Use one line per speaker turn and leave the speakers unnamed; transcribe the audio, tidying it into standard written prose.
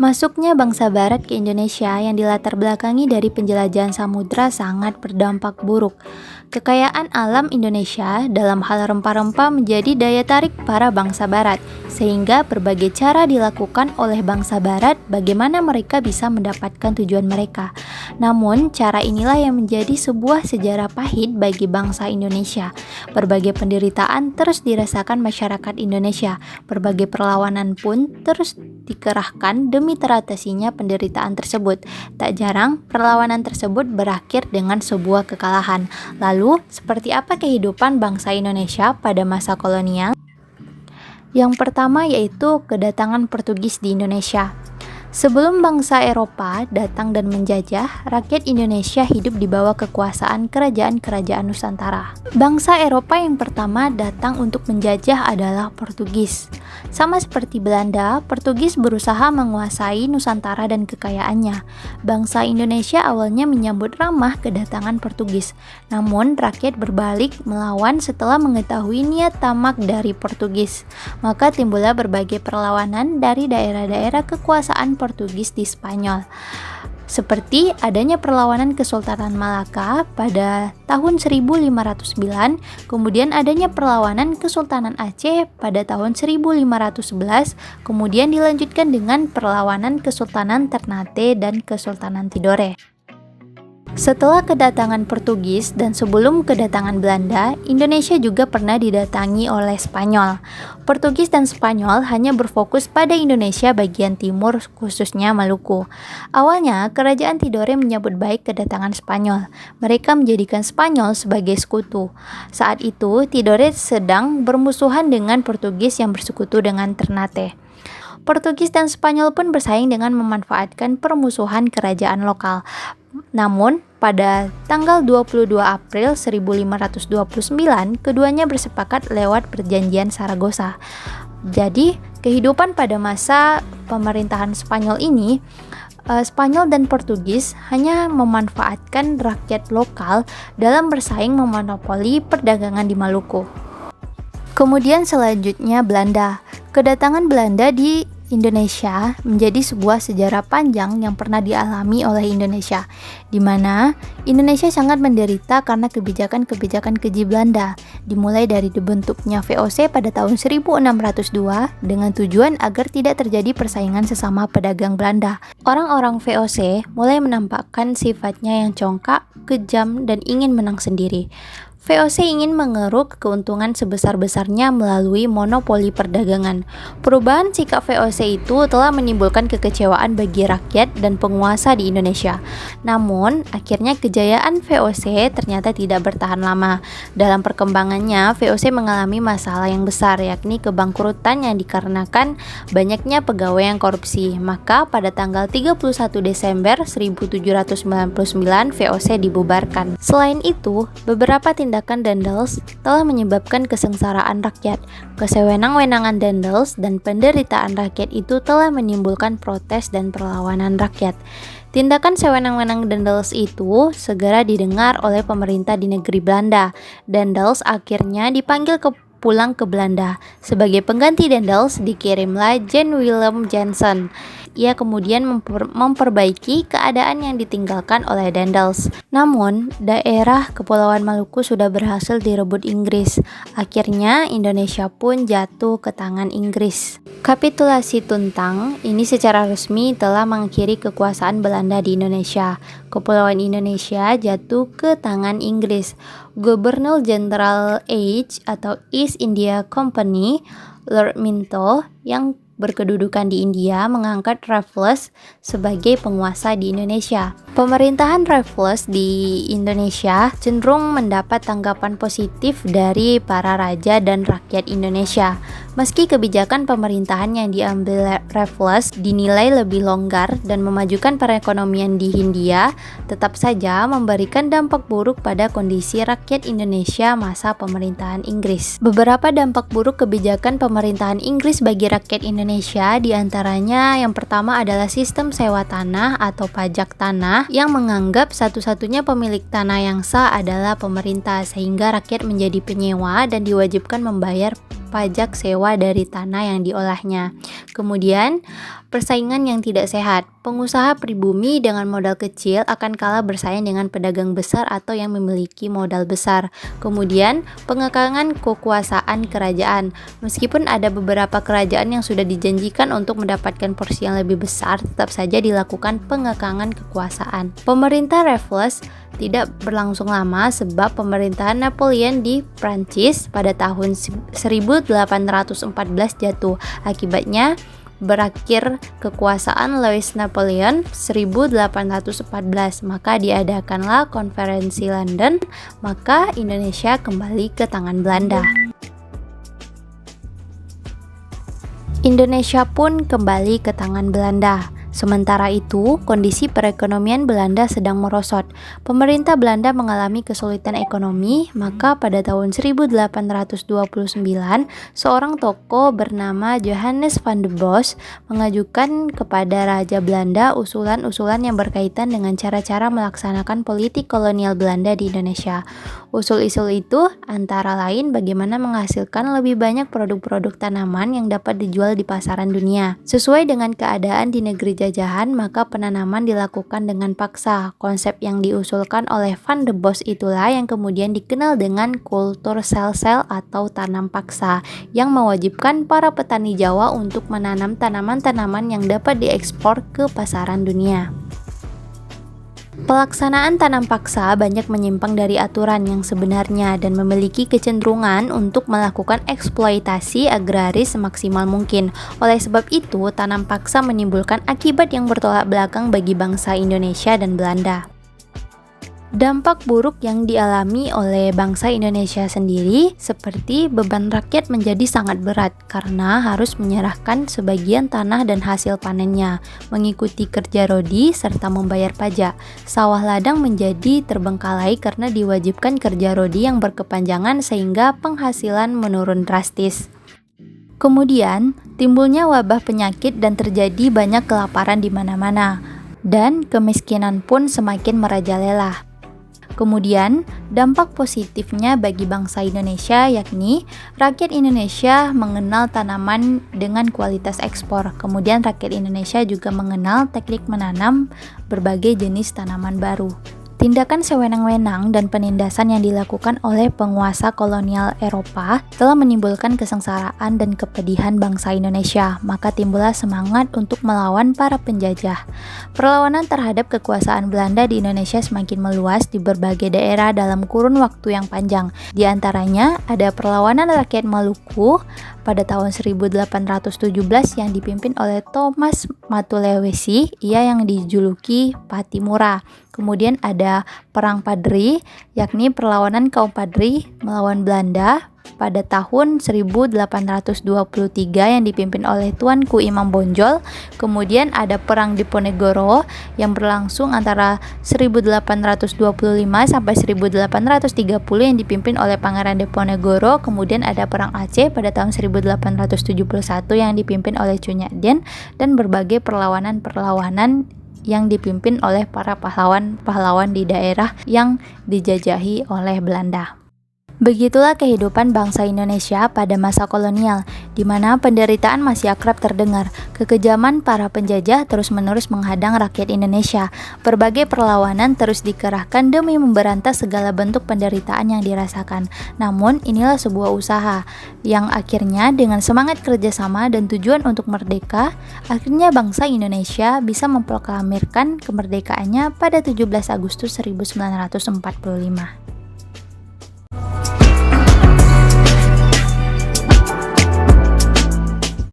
Masuknya bangsa Barat ke Indonesia yang dilatar belakangi dari penjelajahan samudra sangat berdampak buruk. Kekayaan alam Indonesia dalam hal rempah-rempah menjadi daya tarik para bangsa Barat, sehingga berbagai cara dilakukan oleh bangsa Barat bagaimana mereka bisa mendapatkan tujuan mereka. Namun, cara inilah yang menjadi sebuah sejarah pahit bagi bangsa Indonesia. Berbagai penderitaan terus dirasakan masyarakat Indonesia. Berbagai perlawanan pun terus dikerahkan demi teratasinya penderitaan tersebut. Tak jarang, perlawanan tersebut berakhir dengan sebuah kekalahan. Lalu, seperti apa kehidupan bangsa Indonesia pada masa kolonial? Yang pertama yaitu kedatangan Portugis di Indonesia. Sebelum bangsa Eropa datang dan menjajah, rakyat Indonesia hidup di bawah kekuasaan kerajaan-kerajaan Nusantara. Bangsa Eropa yang pertama datang untuk menjajah adalah Portugis. Sama seperti Belanda, Portugis berusaha menguasai Nusantara dan kekayaannya. Bangsa Indonesia awalnya menyambut ramah kedatangan Portugis. Namun, rakyat berbalik melawan setelah mengetahui niat tamak dari Portugis. Maka timbullah berbagai perlawanan dari daerah-daerah kekuasaan Portugis di Spanyol, seperti adanya perlawanan Kesultanan Malaka pada tahun 1509, kemudian adanya perlawanan Kesultanan Aceh pada tahun 1511, kemudian dilanjutkan dengan perlawanan Kesultanan Ternate dan Kesultanan Tidore. Setelah kedatangan Portugis dan sebelum kedatangan Belanda, Indonesia juga pernah didatangi oleh Spanyol. Portugis dan Spanyol hanya berfokus pada Indonesia bagian timur, khususnya Maluku. Awalnya, kerajaan Tidore menyambut baik kedatangan Spanyol. Mereka menjadikan Spanyol sebagai sekutu. Saat itu, Tidore sedang bermusuhan dengan Portugis yang bersekutu dengan Ternate. Portugis dan Spanyol pun bersaing dengan memanfaatkan permusuhan kerajaan lokal. Namun, pada tanggal 22 April 1529, keduanya bersepakat lewat perjanjian Saragossa. Jadi, kehidupan pada masa pemerintahan Spanyol ini, Spanyol dan Portugis hanya memanfaatkan rakyat lokal dalam bersaing memonopoli perdagangan di Maluku. Kemudian selanjutnya Belanda. Kedatangan Belanda di Indonesia menjadi sebuah sejarah panjang yang pernah dialami oleh Indonesia, di mana Indonesia sangat menderita karena kebijakan-kebijakan keji Belanda, dimulai dari dibentuknya VOC pada tahun 1602 dengan tujuan agar tidak terjadi persaingan sesama pedagang Belanda. Orang-orang VOC mulai menampakkan sifatnya yang congkak, kejam, dan ingin menang sendiri. VOC ingin mengeruk keuntungan sebesar-besarnya melalui monopoli perdagangan. Perubahan sikap VOC itu telah menimbulkan kekecewaan bagi rakyat dan penguasa di Indonesia. Namun, akhirnya kejayaan VOC ternyata tidak bertahan lama. Dalam perkembangannya, VOC mengalami masalah yang besar, yakni kebangkrutan yang dikarenakan banyaknya pegawai yang korupsi. Maka pada tanggal 31 Desember 1799, VOC dibubarkan. Selain itu, beberapa tindakan Daendels telah menyebabkan kesengsaraan rakyat. Kesewenang-wenangan Daendels dan penderitaan rakyat itu telah menimbulkan protes dan perlawanan rakyat. Tindakan sewenang-wenang Daendels itu segera didengar oleh pemerintah di negeri Belanda. Daendels akhirnya dipanggil pulang ke Belanda. Sebagai pengganti Daendels dikirimlah Jan Willem Jansen. Ia kemudian memperbaiki keadaan yang ditinggalkan oleh Daendels. Namun, daerah Kepulauan Maluku sudah berhasil direbut Inggris. Akhirnya, Indonesia pun jatuh ke tangan Inggris. Kapitulasi Tuntang ini secara resmi telah mengakhiri kekuasaan Belanda di Indonesia. Kepulauan Indonesia jatuh ke tangan Inggris. Gubernur Jenderal atau East India Company, Lord Minto, yang berkedudukan di India mengangkat Raffles sebagai penguasa di Indonesia. Pemerintahan Raffles di Indonesia cenderung mendapat tanggapan positif dari para raja dan rakyat Indonesia. Meski kebijakan pemerintahan yang diambil Raffles dinilai lebih longgar dan memajukan perekonomian di Hindia, tetap saja memberikan dampak buruk pada kondisi rakyat Indonesia masa pemerintahan Inggris. Beberapa dampak buruk kebijakan pemerintahan Inggris bagi rakyat Indonesia diantaranya yang pertama adalah sistem sewa tanah atau pajak tanah yang menganggap satu-satunya pemilik tanah yang sah adalah pemerintah, sehingga rakyat menjadi penyewa dan diwajibkan membayar pajak sewa dari tanah yang diolahnya. Kemudian, persaingan yang tidak sehat. Pengusaha pribumi dengan modal kecil akan kalah bersaing dengan pedagang besar atau yang memiliki modal besar. Kemudian, pengekangan kekuasaan kerajaan. Meskipun ada beberapa kerajaan yang sudah dijanjikan untuk mendapatkan porsi yang lebih besar, tetap saja dilakukan pengekangan kekuasaan. Pemerintah Raffles tidak berlangsung lama sebab pemerintahan Napoleon di Prancis pada tahun 1814 jatuh. Akibatnya berakhir kekuasaan Louis Napoleon 1814, maka diadakanlah konferensi London, maka Indonesia kembali ke tangan Belanda. Indonesia pun kembali ke tangan Belanda. Sementara itu, kondisi perekonomian Belanda sedang merosot. Pemerintah Belanda mengalami kesulitan ekonomi, maka pada tahun 1829, seorang tokoh bernama Johannes van der Bos mengajukan kepada Raja Belanda usulan-usulan yang berkaitan dengan cara-cara melaksanakan politik kolonial Belanda di Indonesia. Usul-usul itu antara lain bagaimana menghasilkan lebih banyak produk-produk tanaman yang dapat dijual di pasaran dunia. Sesuai dengan keadaan di negeri jajahan, maka penanaman dilakukan dengan paksa. Konsep yang diusulkan oleh Van der Bos itulah yang kemudian dikenal dengan kultur sel-sel atau tanam paksa, yang mewajibkan para petani Jawa untuk menanam tanaman-tanaman yang dapat diekspor ke pasaran dunia. Pelaksanaan tanam paksa banyak menyimpang dari aturan yang sebenarnya dan memiliki kecenderungan untuk melakukan eksploitasi agraris semaksimal mungkin. Oleh sebab itu, tanam paksa menimbulkan akibat yang bertolak belakang bagi bangsa Indonesia dan Belanda. Dampak buruk yang dialami oleh bangsa Indonesia sendiri seperti beban rakyat menjadi sangat berat karena harus menyerahkan sebagian tanah dan hasil panennya, mengikuti kerja rodi serta membayar pajak. Sawah ladang menjadi terbengkalai karena diwajibkan kerja rodi yang berkepanjangan sehingga penghasilan menurun drastis. Kemudian, timbulnya wabah penyakit dan terjadi banyak kelaparan di mana-mana, dan kemiskinan pun semakin merajalela. Kemudian, dampak positifnya bagi bangsa Indonesia yakni rakyat Indonesia mengenal tanaman dengan kualitas ekspor. Kemudian rakyat Indonesia juga mengenal teknik menanam berbagai jenis tanaman baru. Tindakan sewenang-wenang dan penindasan yang dilakukan oleh penguasa kolonial Eropa telah menimbulkan kesengsaraan dan kepedihan bangsa Indonesia, maka timbullah semangat untuk melawan para penjajah. Perlawanan terhadap kekuasaan Belanda di Indonesia semakin meluas di berbagai daerah dalam kurun waktu yang panjang. Di antaranya ada perlawanan rakyat Maluku pada tahun 1817 yang dipimpin oleh Thomas Matulewesi, ia yang dijuluki Patimura. Kemudian ada Perang Padri, yakni perlawanan kaum Padri melawan Belanda pada tahun 1823 yang dipimpin oleh Tuanku Imam Bonjol. Kemudian ada Perang Diponegoro yang berlangsung antara 1825 sampai 1830 yang dipimpin oleh Pangeran Diponegoro. Kemudian ada Perang Aceh pada tahun 1871 yang dipimpin oleh Cunyaden, dan berbagai perlawanan-perlawanan yang dipimpin oleh para pahlawan-pahlawan di daerah yang dijajahi oleh Belanda. Begitulah kehidupan bangsa Indonesia pada masa kolonial, di mana penderitaan masih akrab terdengar. Kekejaman para penjajah terus-menerus menghadang rakyat Indonesia. Berbagai perlawanan terus dikerahkan demi memberantas segala bentuk penderitaan yang dirasakan. Namun, inilah sebuah usaha yang akhirnya dengan semangat kerjasama dan tujuan untuk merdeka, akhirnya bangsa Indonesia bisa memproklamirkan kemerdekaannya pada 17 Agustus 1945.